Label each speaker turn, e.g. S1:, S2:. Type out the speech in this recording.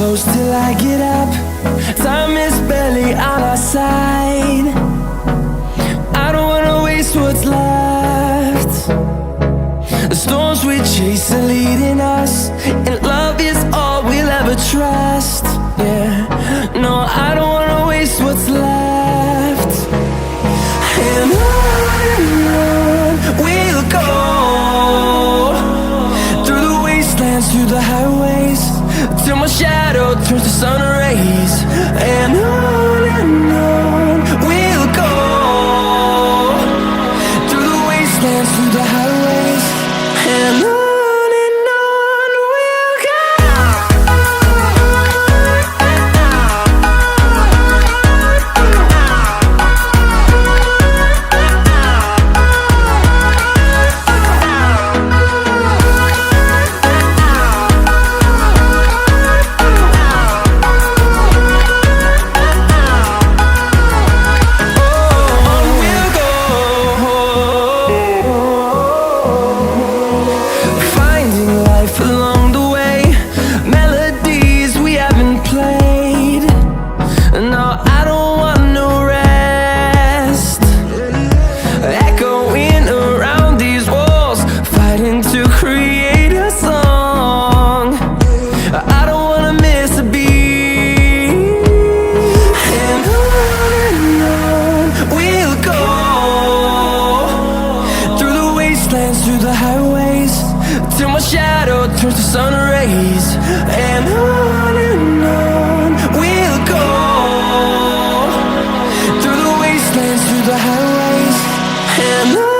S1: close till I get up. Time is barely on our side. I don't wanna waste what's left. The storms we chase are leading us, and love is all we'll ever trust. Yeah, no, I don't wanna waste what's left. And on we'll go, through the wastelands, through the highways, till my shadow turns to sun rays. And on we'll go, through the wastelands, through the highways, and on we'll go. Along the way, melodies we haven't played. No, I don't want no rest. Echoing around these walls, fighting to create a song. I don't wanna miss a beat. And on we'll go, through the wastelands, through the highways, till my shadow turns to sun rays. And on we'll go, through the wastelands, through the highways, and on.